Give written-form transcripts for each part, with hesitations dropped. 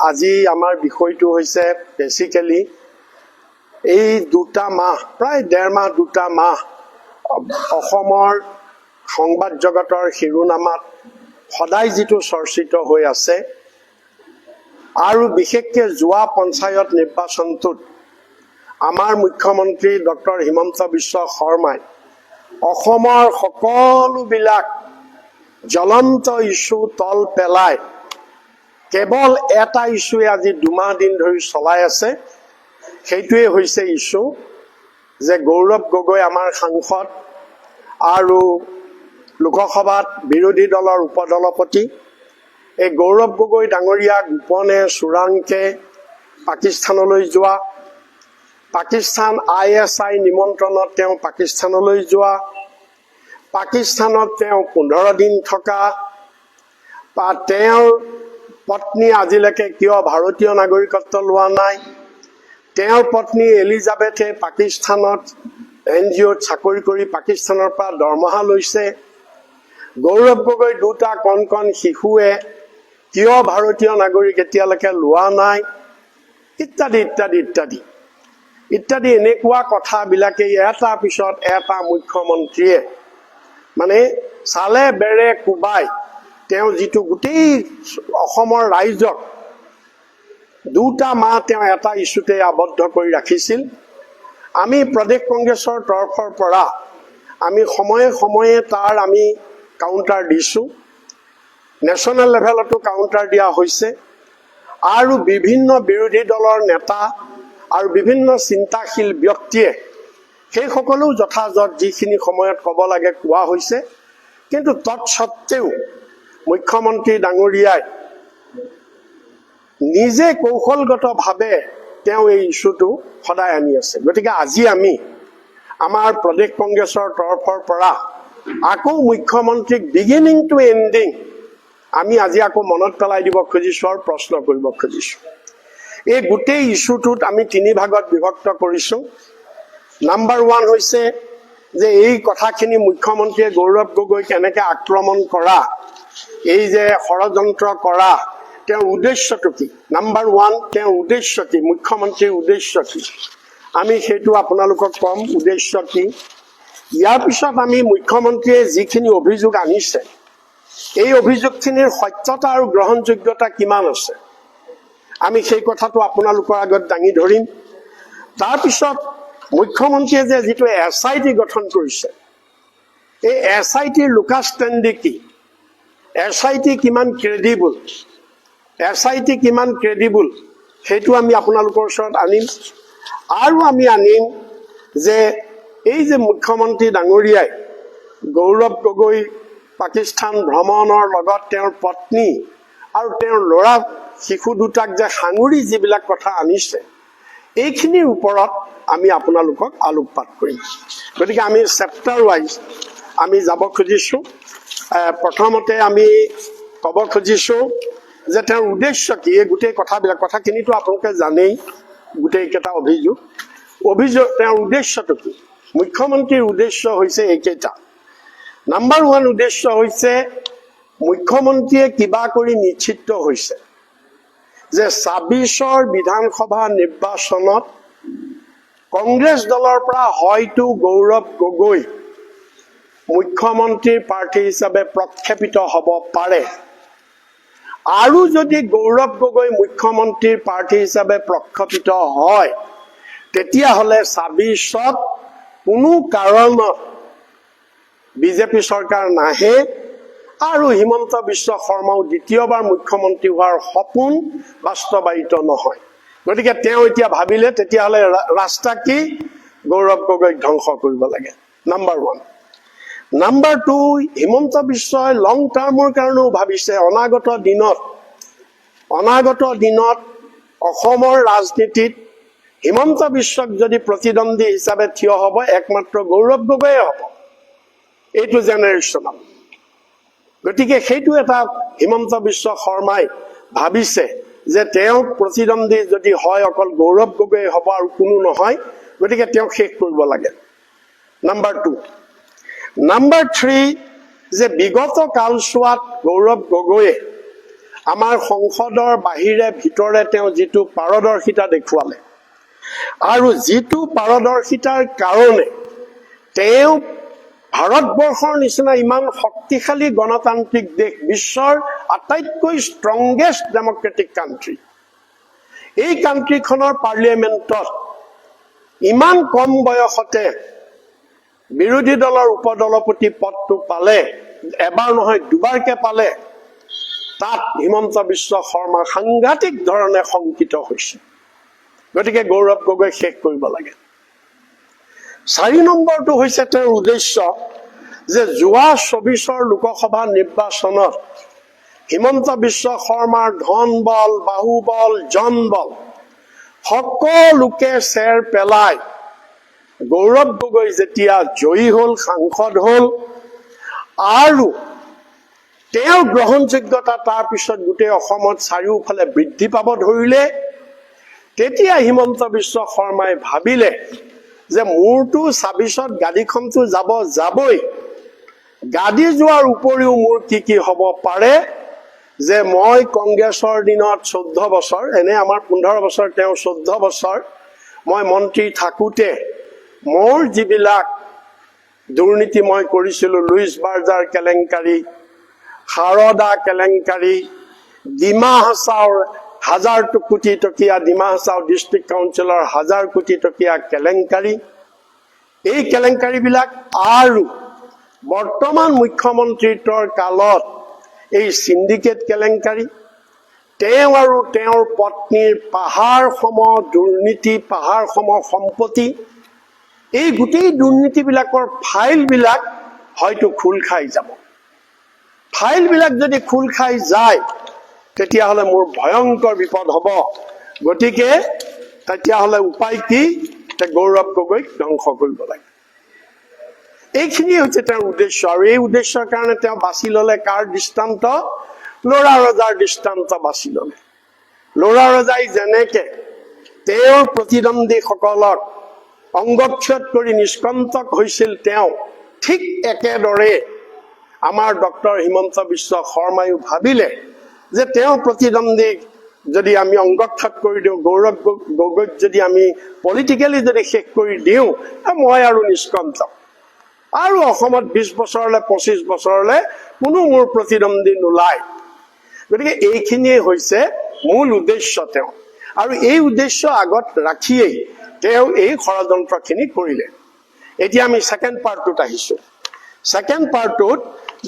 আজি আমাৰ বিষয়টো হৈছে বেসিক্যালি এই দুটা মাহ প্ৰায় 1.5 মাহ 2 মাহ অসমৰ সংবাদ জগতৰ শিৰোনামাত সদায় যিটো চৰ্চিত হৈ আছে আৰু বিশেষকৈ যোৱা পঞ্চায়ত নিৰ্বাচনটোত আমাৰ মুখ্যমন্ত্ৰী ডক্টৰ হিমন্ত বিশ্ব শৰ্মাই অসমৰ সকলোবিলাক জ্বলন্ত ইস্যু তল পেলাই কেৱল এটা ইস্যুৱে আজি 2 মাহ দিন ধৰি চলাই আছে সেইটোৱে হৈছে ইস্যু যে গৌৰৱ গগৈ আমাৰ সাংসদ আৰু লোকসভাত বিৰোধী দলৰ উপদলপতি এই গৌৰৱ গগৈ ডাঙৰীয়া গোপনে চোৰাংকে পাকিস্তানলৈ যোৱা পাকিস্তান ISI নিমন্ত্ৰণত তেওঁ পাকিস্তানলৈ যোৱা পাকিস্তানত তেওঁ 15 দিন থকা বা তেওঁৰ পত্নী আজিলৈকে কিয় ভাৰতীয় নাগৰিকত্ব লোৱা নাই তেওঁৰ পত্নী এলিজাবেথে পাকিস্তানত NGOত চাকৰি কৰি পাকিস্তানৰ পৰা দৰমহা লৈছে গৌৰৱ গগৈ দুটা কণ শিশুৱে কিয় ভাৰতীয় নাগৰিক এতিয়ালৈকে লোৱা নাই ইত্যাদি ইত্যাদি ইত্যাদি ইত্যাদি এনেকুৱা কথাবিলাকে এটা পিছত এটা মুখ্যমন্ত্ৰীয়ে মানে চালে বেৰে কুবাই তেওঁ যিটো গোটেই অসমৰ ৰাইজক 2 মাহ তেওঁ এটা ইস্যুতে আবদ্ধ কৰি ৰাখিছিল আমি প্ৰদেশ কংগ্ৰেছৰ তৰফৰ পৰা আমি সময়ে সময়ে তাৰ আমি কাউন্টাৰ দিছো নেশ্যনেল লেভেলতো কাউন্টাৰ দিয়া হৈছে আৰু বিভিন্ন বিৰোধী দলৰ নেতা আৰু বিভিন্ন চিন্তাশীল ব্যক্তিয়ে সেই সকলো যথাযথ যিখিনি সময়ত ক'ব লাগে কোৱা হৈছে কিন্তু তৎসত্ত্বেও মুখ্যমন্ত্ৰী ডাঙৰীয়াই নিজে কৌশলগতভাৱে তেওঁ এই ইস্যুটো সদায় আনি আছে গতিকে আজি আমি আমাৰ প্ৰদেশ কংগ্ৰেছৰ তৰফৰ পৰা আকৌ মুখ্যমন্ত্ৰীক বিগিনিং টু এণ্ডিং আমি আজি আকৌ মনত পেলাই দিব খুজিছো আৰু প্ৰশ্ন কৰিব খুজিছো এই গোটেই ইস্যুটোত আমি 3 ভাগত বিভক্ত কৰিছো নাম্বাৰ 1 হৈছে যে এই কথাখিনি মুখ্যমন্ত্ৰীয়ে গৌৰৱ গগৈ কেনেকৈ আক্ৰমণ কৰা এই যে ষড়যন্ত্ৰ কৰা তেওঁৰ উদ্দেশ্যটো কি নাম্বাৰ 1 তেওঁৰ উদ্দেশ্য কি মুখ্যমন্ত্ৰীৰ উদ্দেশ্য কি আমি সেইটো আপোনালোকক কম উদ্দেশ্য কি ইয়াৰ পিছত আমি মুখ্যমন্ত্ৰীয়ে যিখিনি অভিযোগ আনিছে এই অভিযোগখিনিৰ সত্যতা আৰু গ্ৰহণযোগ্যতা কিমান আছে আমি সেই কথাটো আপোনালোকৰ আগত দাঙি ধৰিম তাৰ পিছত মুখ্যমন্ত্ৰীয়ে যে যিটো SIT গঠন কৰিছে এই SITৰ লোকাছ ষ্টেণ্ডি কি SIT কিমান ক্ৰেডিবল SIT কিমান ক্ৰেডিবল সেইটো আমি আপোনালোকৰ ওচৰত আনিম আৰু আমি আনিম যে এই যে মুখ্যমন্ত্ৰী ডাঙৰীয়াই গৌৰৱ গগৈ পাকিস্তান ভ্ৰমণৰ লগত তেওঁৰ পত্নী আৰু তেওঁৰ ল'ৰা শিশু দুটাক যে সাঙুৰি যিবিলাক কথা আনিছে এইখিনিৰ ওপৰত আমি আপোনালোকক আলোকপাত কৰিম গতিকে আমি চেপ্টাৰ ৱাইজ আমি যাব খুজিছো প্ৰথমতে আমি ক'ব খুজিছো যে তেওঁৰ উদ্দেশ্য কি এই গোটেই কথাখিনিতো আপোনালোকে জানেই গোটেইকেইটা অভিযোগ তেওঁৰ উদ্দেশ্যটো কি মুখ্যমন্ত্ৰীৰ উদ্দেশ্য হৈছে এইকেইটা নাম্বাৰ 1 উদ্দেশ্য হৈছে মুখ্যমন্ত্ৰীয়ে কিবা কৰি নিশ্চিত হৈছে যে 26ৰ বিধানসভা নিৰ্বাচনত কংগ্ৰেছ দলৰ পৰা হয়তো গৌৰৱ গগৈ মুখ্যমন্ত্ৰীৰ প্ৰাৰ্থী হিচাপে প্ৰক্ষেপিত হ'ব পাৰে আৰু যদি গৌৰৱ গগৈ মুখ্যমন্ত্ৰীৰ প্ৰাৰ্থী হিচাপে প্ৰক্ষেপিত হয় তেতিয়াহ'লে 26ত কোনো কাৰণত বিজেপি চৰকাৰ নাহে আৰু হিমন্ত বিশ্ব শৰ্মাও দ্বিতীয়বাৰ মুখ্যমন্ত্ৰী হোৱাৰ সপোন বাস্তৱায়িত নহয় গতিকে তেওঁ এতিয়া ভাবিলে তেতিয়াহ'লে ৰাস্তা কি গৌৰৱ গগৈক ধ্বংস কৰিব লাগে নাম্বাৰ 1 নাম্বাৰ 2 হিমন্ত বিশ্বই লং টাৰ্মৰ কাৰণেও ভাবিছে অনাগত দিনত অসমৰ ৰাজনীতিত হিমন্ত বিশ্বক যদি প্ৰতিদ্বন্দ্বী হিচাপে থিয় হ'ব একমাত্ৰ গৌৰৱ গগৈয়ে হ'ব এইটো জেনেৰেশ্যনত গতিকে সেইটো এটা হিমন্ত বিশ্ব শৰ্মাই ভাবিছে যে তেওঁক প্ৰতিদ্বন্দ্বী যদি হয় অকল গৌৰৱ গগৈ হ'ব আৰু কোনো নহয় গতিকে তেওঁক শেষ কৰিব লাগে নাম্বাৰ 2 নাম্বাৰ 3 যে বিগত কালছোৱাত গৌৰৱ গগৈয়ে আমাৰ সংসদৰ বাহিৰে ভিতৰে তেওঁ যিটো পাৰদৰ্শিতা দেখুৱালে আৰু যিটো পাৰদৰ্শিতাৰ কাৰণে তেওঁ ভাৰতবৰ্ষৰ নিচিনা ইমান শক্তিশালী গণতান্ত্ৰিক দেশ, বিশ্বৰ আটাইতকৈ ষ্ট্ৰংগেষ্ট ডেমক্ৰেটিক কাণ্ট্ৰি, এই কাণ্ট্ৰিখনৰ পাৰ্লিয়ামেণ্টত ইমান কম বয়সতে বিৰোধী দলৰ উপদলপতি পদটো পালে, এবাৰ নহয় দুবাৰকে পালে, তাত হিমন্ত বিশ্ব শৰ্মা সাংঘাতিক ধৰণে শংকিত হৈছে। গতিকে গৌৰৱ গগৈ শেষ কৰিব লাগে। 4 নম্বৰটো হৈছে তেওঁৰ উদ্দেশ্য যে যোৱা 24ৰ লোকসভা নিৰ্বাচনত হিমন্ত বিশ্ব শৰ্মাৰ ধন বল, বাহুবল, জনবল সকলোকে চেৰ পেলাই গৌৰৱ গগৈ যেতিয়া জয়ী হ'ল, সাংসদ হ'ল আৰু তেওঁৰ গ্ৰহণযোগ্যতা তাৰ পিছত গোটেই অসমত চাৰিওফালে বৃদ্ধি পাব ধৰিলে, তেতিয়া হিমন্ত বিশ্ব শৰ্মাই ভাবিলে যে মোৰতো 26ত গাদীখনতো যাবই, গাদী যোৱাৰ উপৰিও মোৰ কি হ'ব পাৰে যে মই কংগ্ৰেছৰ দিনত 14 বছৰ, এনে আমাৰ 15 বছৰ, তেওঁ 14 বছৰ মই মন্ত্ৰী থাকোঁতে মোৰ যিবিলাক দুৰ্নীতি মই কৰিছিলোঁ, লুইচ বাৰ্জাৰ কেলেংকাৰী, সাৰদা কেলেংকাৰী, ডিমা হাছাওৰ 1000 কোটি টকীয়া, ডিমা হাছাও ডিষ্ট্ৰিক্ট কাউন্সিলৰ 1000 কোটি টকীয়া কেলেংকাৰী, এই কেলেংকাৰীবিলাক আৰু বৰ্তমান মুখ্যমন্ত্ৰীত্বৰ কালত এই সিন্ডিকেট কেলেংকাৰী, তেওঁ আৰু তেওঁৰ পত্নীৰ পাহাৰসম দুৰ্নীতি, পাহাৰসম সম্পত্তি, এই গোটেই দুৰ্নীতিবিলাকৰ ফাইলবিলাক হয়তো খোল খাই যাব। ফাইলবিলাক যদি খোল খাই যায় তেতিয়াহ'লে মোৰ ভয়ংকৰ বিপদ হ'ব। গতিকে তেতিয়াহ'লে উপায় কি? গৌৰৱ গগৈক ধ্বংস কৰিব লাগে। এইখিনি হৈছে তেওঁৰ উদ্দেশ্য। আৰু এই উদ্দেশ্যৰ কাৰণে তেওঁ বাছি ল'লে কাৰ দৃষ্টান্ত? ল'ৰা ৰজাৰ দৃষ্টান্ত বাছি ল'লে। ল'ৰা ৰজাই যেনেকে তেওঁৰ প্ৰতিদ্বন্দ্বীসকলক অংগক্ষত কৰি নিষ্কণ্টক হৈছিল, তেওঁ ঠিক একেদৰে আমাৰ ডক্টৰ হিমন্ত বিশ্ব শৰ্মায়ো ভাবিলে যে তেওঁৰ প্ৰতিদ্বন্দ্বীক যদি আমি অংগক্ষত কৰি দিওঁ, গৌৰৱ গগৈক যদি আমি পলিটিকেলি যদি শেষ কৰি দিওঁ, মই আৰু নিষ্কণ্টক, আৰু অসমত 20 বছৰলৈ 25 বছৰলৈ কোনো মোৰ প্ৰতিদ্বন্দ্বী নোলায়। গতিকে এইখিনিয়ে হৈছে মূল উদ্দেশ্য তেওঁ, আৰু এই উদ্দেশ্য আগত ৰাখিয়েই তেওঁ এই ষড়যন্ত্ৰখিনি কৰিলে। এতিয়া আমি ছেকেণ্ড পাৰ্টটোত আহিছোঁ। ছেকেণ্ড পাৰ্টটোত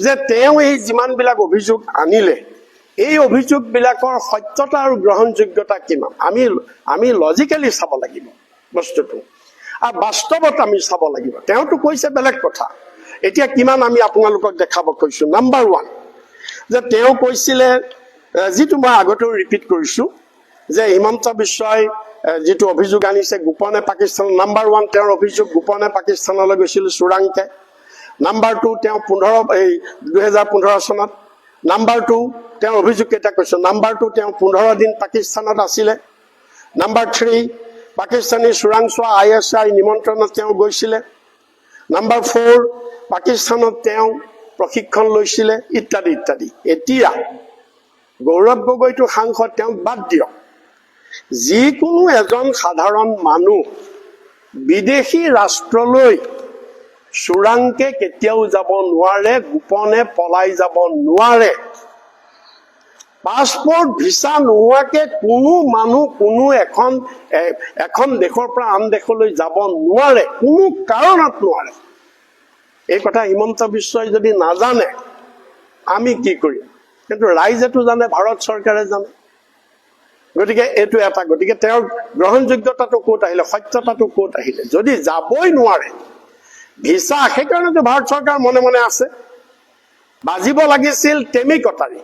যে তেওঁ এই যিমানবিলাক অভিযোগ আনিলে, এই অভিযোগবিলাকৰ সত্যতা আৰু গ্ৰহণযোগ্যতা কিমান আমি লজিকেলি চাব লাগিব বস্তুটো, আৰু বাস্তৱত আমি চাব লাগিব। তেওঁতো কৈছে বেলেগ কথা, এতিয়া কিমান আমি আপোনালোকক দেখাব কৈছোঁ। নাম্বাৰ 1 যে তেওঁ কৈছিলে, যিটো মই আগতেও ৰিপিট কৰিছোঁ, যে হিমন্ত বিশ্বই যিটো অভিযোগ আনিছে গোপনে পাকিস্তান। নাম্বাৰ 1 তেওঁৰ অভিযোগ গোপনে পাকিস্তানলৈ গৈছিল চোৰাংকে। নাম্বাৰ 2 তেওঁ 2015 চনত। নাম্বাৰ 2 তেওঁৰ অভিযোগ কেইটা কৈছোঁ। নাম্বাৰ 2 তেওঁ 15 দিন পাকিস্তানত আছিলে। নাম্বাৰ 3 পাকিস্তানী চোৰাংচোৱা ISI নিমন্ত্ৰণত তেওঁ গৈছিলে। নাম্বাৰ 4 পাকিস্তানত তেওঁ প্ৰশিক্ষণ লৈছিলে, ইত্যাদি ইত্যাদি। এতিয়া গৌৰৱ গগৈটো সাংসদ, তেওঁক বাদ দিয়ক। যিকোনো এজন সাধাৰণ মানুহ বিদেশী ৰাষ্ট্ৰলৈ চোৰাংকে কেতিয়াও যাব নোৱাৰে, গোপনে পলাই যাব নোৱাৰে। পাছপোৰ্ট ভিছা নোহোৱাকে কোনো মানুহ কোনো এখন দেশৰ পৰা আন দেশলৈ যাব নোৱাৰে, কোনো কাৰণত নোৱাৰে। এই কথা হিমন্ত বিশ্বই যদি নাজানে আমি কি কৰিম? কিন্তু ৰাইজেতো জানে, ভাৰত চৰকাৰে জানে। গতিকে এইটো এটা, গতিকে তেওঁৰ গ্ৰহণযোগ্যতাটো ক'ত আহিলে, সত্যতাটো ক'ত আহিলে? যদি যাবই নোৱাৰে ভিছা, সেইকাৰণেতো ভাৰত চৰকাৰ মনে মনে আছে। বাজিব লাগিছিল টেমি কটাৰী,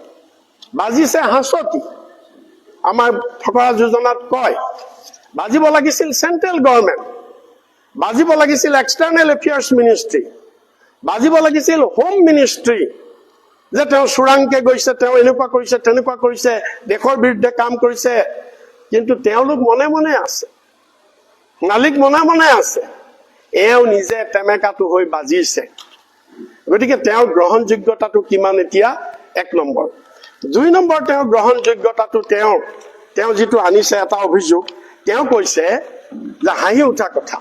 বাজিছে হাঁচতি। আমাৰ ফকৰা যোজনাত কয় বাজিব লাগিছিল চেন্ট্ৰেল গভৰ্ণমেণ্ট, বাজিব লাগিছিল এক্সটাৰ্নেল এফেয়াৰ্ছ মিনিষ্ট্ৰী, বাজিব লাগিছিল হোম মিনিষ্ট্ৰী, যে তেওঁ চোৰাংকে গৈছে, তেওঁ এনেকুৱা কৰিছে, তেনেকুৱা কৰিছে, দেশৰ বিৰুদ্ধে কাম কৰিছে। কিন্তু তেওঁলোক মনে মনে আছে, মালিক মনে মনে আছে, এওঁ নিজে টেমেকাটো হৈ বাজিছে। গতিকে তেওঁৰ গ্ৰহণযোগ্যতাটো কিমান এতিয়া? 1 নম্বৰ। 2 নম্বৰ তেওঁৰ গ্ৰহণযোগ্যতাটো তেওঁ যিটো আনিছে এটা অভিযোগ তেওঁ কৈছে যে হাঁহি উঠা কথা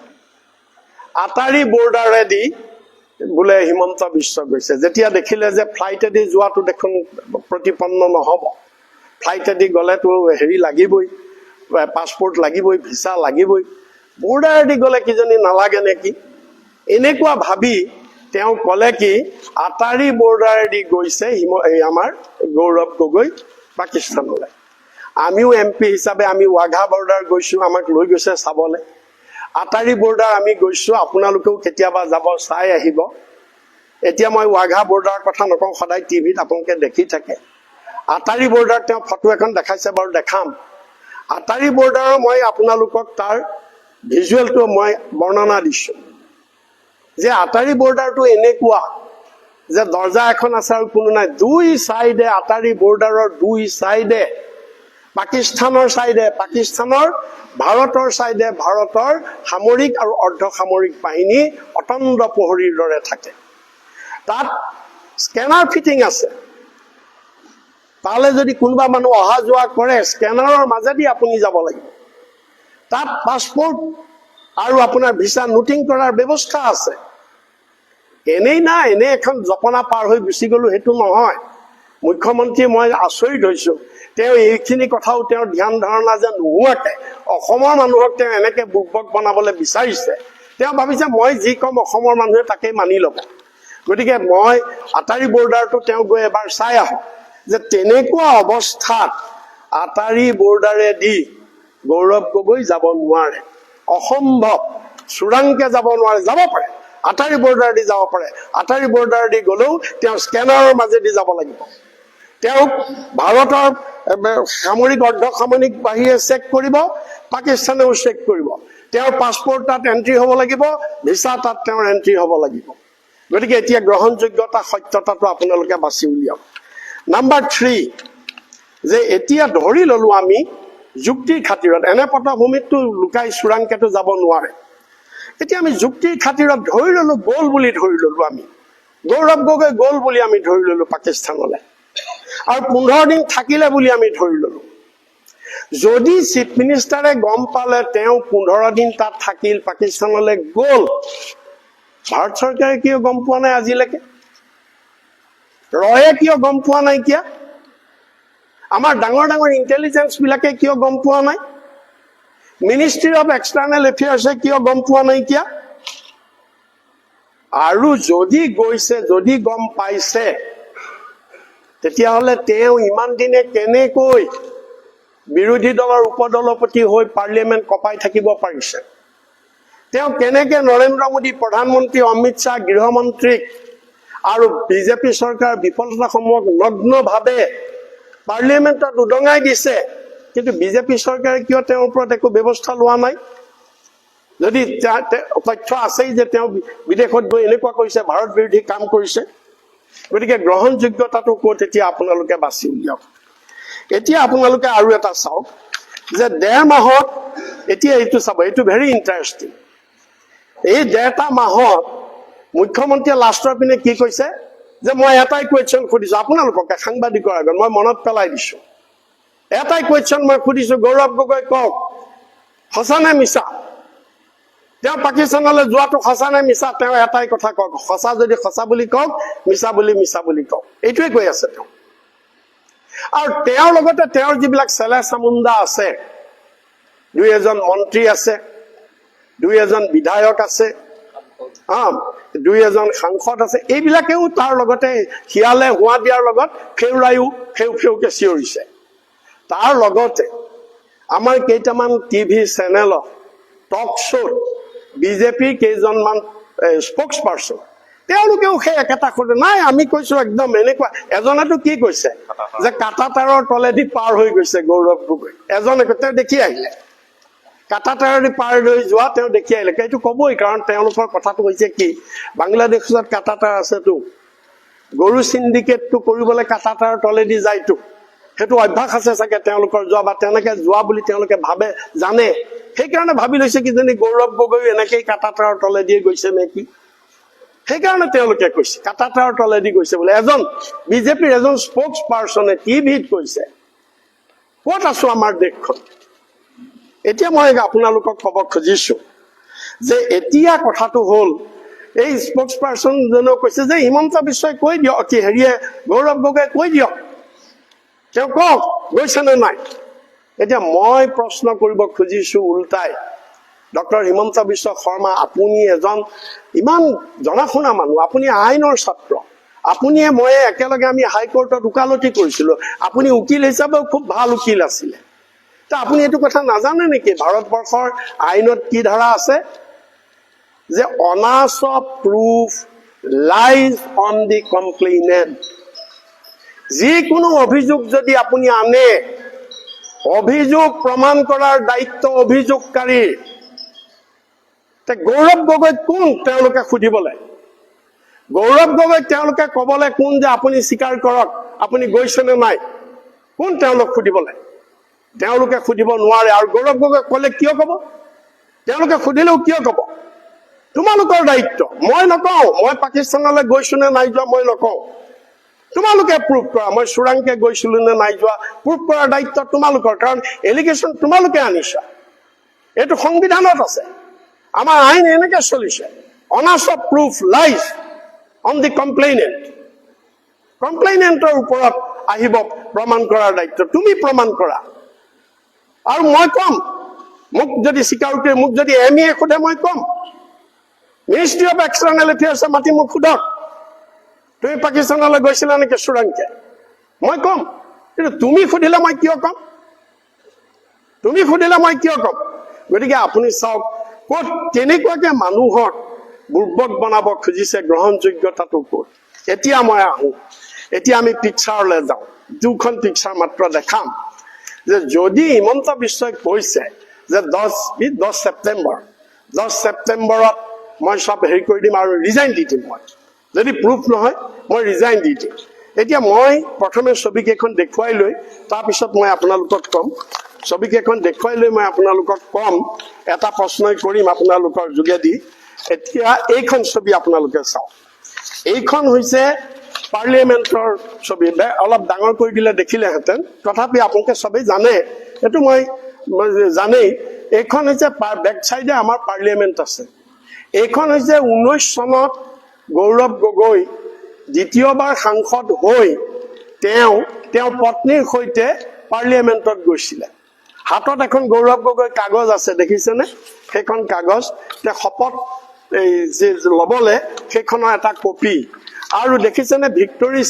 আটাৰী বৰ্ডাৰেদি বোলে হিমন্ত বিশ্ব গৈছে যেতিয়া দেখিলে যে ফ্লাইটেদি যোৱাটো দেখোন প্ৰতিপন্ন নহব ফ্লাইটেদি গ'লেতো হেৰি লাগিবই পাছপোৰ্ট লাগিবই ভিসা লাগিবই বৰ্ডাৰেদি গ'লে কিজানি নালাগে নেকি এনেকুৱা ভাবি তেওঁ ক'লে কি আটাৰী বৰ্ডাৰেদি গৈছে আমাৰ গৌৰৱ গগৈ পাকিস্তানলৈ আমিও এমপি হিচাপে আমি ৱাঘা বৰ্ডাৰ গৈছো আমাক লৈ গৈছে চাবলৈ আটাৰী বৰ্ডাৰ আমি গৈছো আপোনালোকেও কেতিয়াবা যাব চাই আহিব এতিয়া মই ৱাঘা বৰ্ডাৰ কথা নকওঁ সদায় টিভিত আপোনালোকে দেখি থাকে আটাৰী বৰ্ডাৰ তেওঁ ফটো এখন দেখাইছে বাৰু দেখাম আটাৰী বৰ্ডাৰৰ মই আপোনালোকক তাৰ ভিজুৱেলটো মই বৰ্ণনা দিছো যে আটাৰী বৰ্ডাৰটো এনেকুৱা যে দৰ্জা এখন আছে আৰু কোনো নাই দুই সাইডে আটাৰী বৰ্ডাৰৰ দুই সাইডে পাকিস্তানৰ সাইডে পাকিস্তানৰ ভাৰতৰ সাইডে ভাৰতৰ সামৰিক আৰু অৰ্ধ সামৰিক বাহিনী অতন্দ প্ৰহৰীৰ দৰে থাকে তাত স্কেনাৰ ফিটিং আছে তালে যদি কোনোবা মানুহ অহা যোৱা কৰে স্কেনাৰৰ মাজেদি আপুনি যাব লাগিব তাত পাছপোৰ্ট আৰু আপোনাৰ ভিসা নোটিং কৰাৰ ব্যৱস্থা আছে এনেই না এনে এখন জপনা পাৰ হৈ গুচি গলো হেতু নহয় মুখ্যমন্ত্ৰী মই আচৰিত হৈছো তেওঁ এইখিনি কথাও তেওঁ ধ্যান ধাৰণা যে নোহোৱাকে অসমৰ মানুহক তেওঁ এনেকে বুকবক বনাবলৈ বিচাৰিছে তেওঁ ভাবিছে মই যি কম অসমৰ মানুহে তাকে মানি ল'ব গতিকে মই আটাৰী বৰ্ডাৰটো তেওঁ গৈ এবাৰ চাই আহো যে তেনেকুৱা অৱস্থাত আটাৰী বৰ্ডাৰেদি গৌৰৱ গগৈ যাব নোৱাৰে অসম্ভৱ চোৰাংকে যাব নোৱাৰে যাব পাৰে আটাৰী বৰ্ডাৰেদি যাব পাৰে আটাৰী বৰ্ডাৰেদি গ'লেও তেওঁ স্কেনাৰৰ মাজেদি যাব লাগিব তেওঁক ভাৰতৰ সামৰিক অৰ্ধ সামৰিক বাহিনীয়ে চেক কৰিব পাকিস্তানেও চেক কৰিব তেওঁৰ পাছপোৰ্ট তাত এন্ট্ৰি হ'ব লাগিব ভিসা তাত তেওঁৰ এন্ট্ৰি হ'ব লাগিব গতিকে এতিয়া গ্ৰহণযোগ্যতা সত্যতাটো আপোনালোকে বাছি উলিয়াওক নাম্বাৰ 3 যে এতিয়া ধৰি ললো আমি যুক্তিৰ খাতিৰত এনে পটভূমিতটো লুকাই চোৰাংকেতো যাব নোৱাৰে এতিয়া আমি যুক্তিৰ খাতিৰত ধৰি ললো গ'ল বুলি ধৰি ললো আমি গৌৰৱ গগৈ গ'ল বুলি আমি ধৰি ললো পাকিস্তানলৈ আৰু 15 দিন থাকিলে বুলি আমি ধৰি ললো যদি চিফ মিনিষ্টাৰে গম পালে তেওঁ 15 দিন তাত থাকিল পাকিস্তানলৈ গ'ল ভাৰত চৰকাৰে কিয় গম পোৱা নাই আজিলৈকে ৰয়ে কিয় গম পোৱা নাই কিয়া আমাৰ ডাঙৰ ডাঙৰ ইন্টেলিজেন্স বিলাকে কিয় গম পোৱা নাই মিনিষ্ট্ৰি অফ এক্সটাৰ্নেল এফেয়াৰ্ছে কিয় গম পোৱা নাই কিয়া আৰু যদি গৈছে যদি গম পাইছে তেতিয়াহ'লে তেওঁ ইমান দিনে কেনেকৈ বিৰোধী দলৰ উপদলপতি হৈ পাৰ্লিয়ামেণ্ট কপাই থাকিব পাৰিছে তেওঁ কেনেকৈ নৰেন্দ্ৰ মোদী প্ৰধানমন্ত্ৰী অমিত শ্বাহ গৃহমন্ত্ৰীক আৰু বিজেপি চৰকাৰ বিফলতাসমূহক নগ্নভাৱে পাৰ্লিয়ামেণ্টত উদঙাই দিছে কিন্তু বিজেপি চৰকাৰে কিয় তেওঁৰ ওপৰত একো ব্যৱস্থা লোৱা নাই যদি তথ্য আছেই যে তেওঁ বিদেশত গৈ এনেকুৱা কৰিছে ভাৰত বিৰোধী কাম কৰিছে গতিকে গ্ৰহণযোগ্যতাটো ক'ত এতিয়া আপোনালোকে বাছি উলিয়াওক এতিয়া আপোনালোকে আৰু এটা চাওক যে 1.5 মাহত এতিয়া এইটো চাব এইটো ভেৰি ইণ্টাৰেষ্টিং এই 1.5টা মাহত মুখ্যমন্ত্ৰীয়ে লাষ্টৰ পিনে কি কৈছে যে মই এটাই কুৱেশ্যন সুধিছো আপোনালোককে সাংবাদিকৰ আগত মই মনত পেলাই দিছো এটাই কুৱেশ্যন মই সুধিছো গৌৰৱ গগৈ কওক সঁচা নে মিছা তেওঁ পাকিস্তানলৈ যোৱাটো সঁচা নে মিছা তেওঁ এটাই কথা কওক সঁচা যদি সঁচা বুলি কওক মিছা বুলি মিছা বুলি কওক এইটোৱে কৈ আছে তেওঁ আৰু তেওঁৰ লগতে তেওঁৰ যিবিলাক চেলে চামুণ্ডা আছে 2-এজন মন্ত্ৰী আছে 2-এজন বিধায়ক আছে 2-এজন সাংসদ আছে এইবিলাকেও তাৰ লগতে হিয়ালে হোৱা দিয়াৰ লগত খেউৰায়ো খেউকে চিঞৰিছে তাৰ লগতে আমাৰ কেইটামান টিভি চেনেলত টক শ্ব'ত বিজেপি কেইজনমান স্পোক্স পাৰ্চন তেওঁলোকেও সেই একেটা কথা নাই আমি কৈছো একদম এনেকুৱা এজনেতো কি কৈছে যে কাটাতাৰৰ তলেদি পাৰ হৈ গৈছে গৌৰৱ গগৈ এজনে তেওঁ দেখি আহিলে কাটাতাৰেদি পাৰ হৈ যোৱা তেওঁ দেখি আহিলে এইটো ক'বই কাৰণ তেওঁলোকৰ কথাটো হৈছে কি বাংলাদেশত কাটাতাৰ আছেতো গৰু চিণ্ডিকেটটো কৰিবলৈ কাটাতাৰৰ তলেদি যায়তো সেইটো অভ্যাস আছে চাগে তেওঁলোকৰ যোৱা বা তেনেকে যোৱা বুলি তেওঁলোকে ভাবে জানে সেইকাৰণে ভাবি লৈছে কিজানি গৌৰৱ গগৈ এনেকেই কাটাতাৰৰ তলেদি গৈছে নেকি সেইকাৰণে তেওঁলোকে কৈছে কাটাতাৰৰ তলেদি গৈছে বোলে এজন বিজেপিৰ এজন স্পোক্স পাৰ্চনে টিভিত কৈছে ক'ত আছো আমাৰ দেশখন এতিয়া মই আপোনালোকক ক'ব খুজিছো যে এতিয়া কথাটো হ'ল এই স্পোক্স পাৰ্চন জনে কৈছে যে হিমন্ত বিশ্বই কৈ দিয়ক কি হেৰিয়ে গৌৰৱ গগৈয়ে কৈ দিয়ক তেওঁ কওক গৈছে নে নাই এতিয়া মই প্ৰশ্ন কৰিব খুজিছো উল্টাই ডক্টৰ হিমন্ত বিশ্ব শৰ্মা আপুনি এজন ইমান জনাশুনা মানুহ আপুনি আইনৰ ছাত্ৰ আপুনিয়ে মই একেলগে আমি হাইকোৰ্টত উকালতি কৰিছিলো আপুনি উকিল হিচাপেও খুব ভাল উকিল আছিলে তা আপুনি এইটো কথা নাজানে নেকি ভাৰতবৰ্ষৰ আইনত কি ধাৰা আছে যে onus of proof lies on the complainant যিকোনো অভিযোগ যদি আপুনি আনে অভিযোগ প্ৰমাণ কৰাৰ দায়িত্ব অভিযোগকাৰীৰ গৌৰৱ গগৈ কোন তেওঁলোকে সুধিবলৈ গৌৰৱ গগৈ তেওঁলোকে ক'বলৈ কোন যে আপুনি স্বীকাৰ কৰক আপুনি গৈছে নে নাই কোন তেওঁলোক সুধিবলৈ তেওঁলোকে সুধিব নোৱাৰে আৰু গৌৰৱ গগৈ ক'লে কিয় ক'ব তেওঁলোকে সুধিলেও কিয় ক'ব তোমালোকৰ দায়িত্ব মই নকওঁ মই পাকিস্তানলৈ গৈছো নে নাই যোৱা মই নকওঁ তোমালোকে প্ৰুফ কৰা মই চোৰাংকে গৈছিলো নে নাই যোৱা প্ৰুফ কৰাৰ দায়িত্ব তোমালোকৰ কাৰণ এলিগেশ্যন তোমালোকে আনিছা এইটো সংবিধানত আছে আমাৰ আইন এনেকে চলিছে onus of proof lies on the কমপ্লেইনেণ্টৰ ওপৰত আহিব প্ৰমাণ কৰাৰ দায়িত্ব তুমি প্ৰমাণ কৰা আৰু মই কম মোক যদি স্বীকাৰোতে মোক যদি MA সোধে মই কম মিনিষ্ট্ৰী অফ এক্সটাৰ্নেল এফেয়াৰ্ছে মাতি মোক সোধক তুমি পাকিস্তানলৈ গৈছিলা নেকি চোৰাংকে মই কম কিন্তু তুমি সুধিলে মই কিয় কম গতিকে আপুনি চাওক ক'ত কেনেকুৱাকে মানুহক বুৰ্বক বনাব খুজিছে গ্ৰহণযোগ্যতাটো ক'ত এতিয়া মই আহোঁ এতিয়া আমি পিকচাৰলৈ যাওঁ দুখন পিকচাৰ মাত্ৰ দেখাম যে যদি হিমন্ত বিশ্বই কৈছে যে 10 ছেপ্টেম্বৰত মই সব হেৰি কৰি দিম আৰু ৰিজাইন দি দিম মই যদি প্ৰুফ নহয় মই ৰিজাইন দি দিম এতিয়া মই প্ৰথমে ছবিকেইখন দেখুৱাই লৈ তাৰপিছত মই আপোনালোকক ক'ম ছবিকেইখন দেখুৱাই লৈ মই আপোনালোকক ক'ম এটা প্ৰশ্নই কৰিম আপোনালোকৰ যোগেদি এতিয়া এইখন ছবি আপোনালোকে চাওক এইখন হৈছে পাৰ্লিয়ামেণ্টৰ ছবি অলপ ডাঙৰ কৰি দিলে দেখিলেহেঁতেন তথাপি আপোনালোকে সবেই জানে এইটো মই জানেই এইখন হৈছে বেক চাইডে আমাৰ পাৰ্লিয়ামেণ্ট আছে এইখন হৈছে 19 চনত গৌৰৱ গগৈ দ্বিতীয়বাৰ সাংসদ হৈ তেওঁ পত্নীৰ সৈতে পাৰ্লিয়ামেণ্টত গৈছিলে হাতত এখন গৌৰৱ গগৈ কাগজ আছে দেখিছেনে সেইখন কাগজ তেওঁ শপত যে ল'বলে সেইখনৰ এটা কপি আৰু দেখিছেনে ভিক্টৰী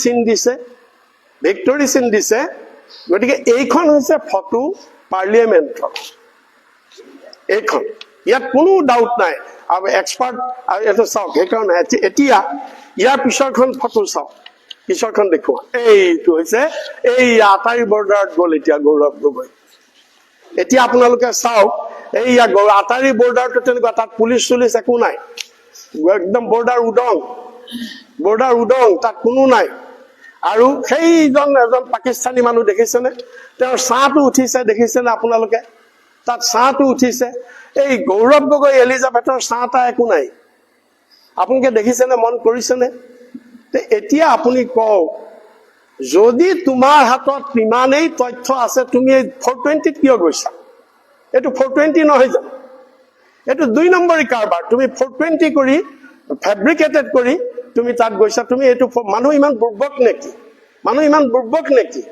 চিন দিছে গতিকে এইখন হৈছে ফটো পাৰ্লিয়ামেণ্টৰ এইখন ইয়াত কোনো ডাউট নাই আৰু এক্সপাৰ্ট আৰু এইটো চাওক সেইকাৰণে এতিয়া ইয়াৰ পিছৰখন ফটো চাওক পিছৰখন দেখুৱা এইটো হৈছে এই আটাৰী বৰ্ডাৰত গ'ল এতিয়া গৌৰৱ গগৈ এতিয়া আপোনালোকে চাওক এইয়া আটাৰী বৰ্ডাৰটো তেনেকুৱা তাত পুলিচ চুলিচ একো নাই একদম বৰ্ডাৰ উদং তাত কোনো নাই আৰু সেইজন এজন পাকিস্তানী মানুহ দেখিছেনে তেওঁৰ ছাঁটো উঠিছে দেখিছেনে আপোনালোকে তাত ছাঁটো উঠিছে এই গৌৰৱ গগৈ এলিজাবেথৰ ছাঁটা একো নাই আপোনালোকে দেখিছেনে মন কৰিছেনে এতিয়া আপুনি কওক যদি তোমাৰ হাতত ইমানেই তথ্য আছে তুমি 420 কিয় গৈছা এইটো 420 নহয় জানো এইটো 2 নম্বৰী কাৰবাৰ তুমি 420 কৰি ফেব্ৰিকেটেড কৰি তুমি তাত গৈছা তুমি এইটো মানুহ ইমান বুৰ্বক নেকি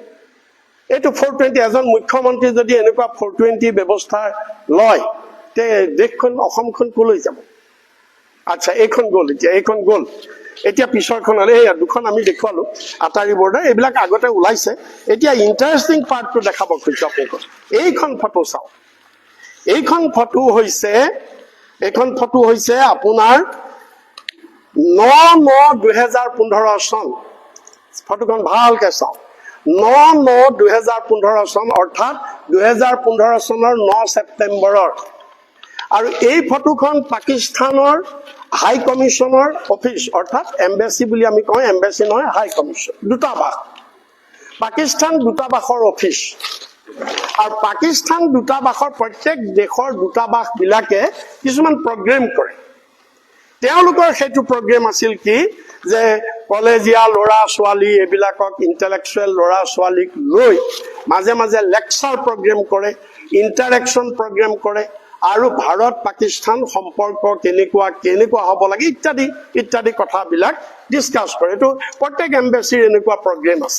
এইটো 420 এজন মুখ্যমন্ত্ৰী যদি এনেকুৱা 420 ব্যৱস্থা লয় তে দেশখন অসমখন কলৈ যাব আচ্ছা এইখন গ'ল এতিয়া পিছৰখন এয়া দুখন আমি দেখুৱালো আটাৰী বৰ্ডাৰ এইবিলাক আগতে ওলাইছে এতিয়া ইণ্টাৰেষ্টিং পাৰ্টটো দেখাব খুজিছো আপোনালোকক এইখন ফটো চাওক এইখন ফটো হৈছে আপোনাৰ 9/9/2015 চন ফটোখন ভালকে চাওক 9/9/2015 চন অৰ্থাৎ 2015 চনৰ 9 ছেপ্টেম্বৰৰ আৰু এই ফটোখন পাকিস্তানৰ হাই কমিশনৰ অফিস অৰ্থাৎ এম্বাসি বুলি আমি কওঁ এম্বাসি নহয় হাই কমিশন দূতাবাস পাকিস্তান দূতাবাসৰ অফিস আৰু পাকিস্তান দূতাবাসৰ প্ৰত্যেক দেশৰ দূতাবাস বিলাকে কিছুমান প্ৰগ্ৰাম কৰে তেওঁলোকৰ সেইটো প্ৰগ্ৰেম আছিল কি যে কলেজীয়া ল'ৰা ছোৱালী এইবিলাকক ইণ্টেলেকচুৱেল ল'ৰা ছোৱালীক লৈ মাজে মাজে লেকচাৰ প্ৰগ্ৰেম কৰে, ইণ্টাৰেকশ্যন প্ৰগ্ৰেম কৰে, আৰু ভাৰত পাকিস্তান সম্পৰ্ক কেনেকুৱা হ'ব লাগে ইত্যাদি ইত্যাদি কথাবিলাক ডিছকাছ কৰে। এইটো প্ৰত্যেক এম্বেচিৰ এনেকুৱা প্ৰগ্ৰেম আছে।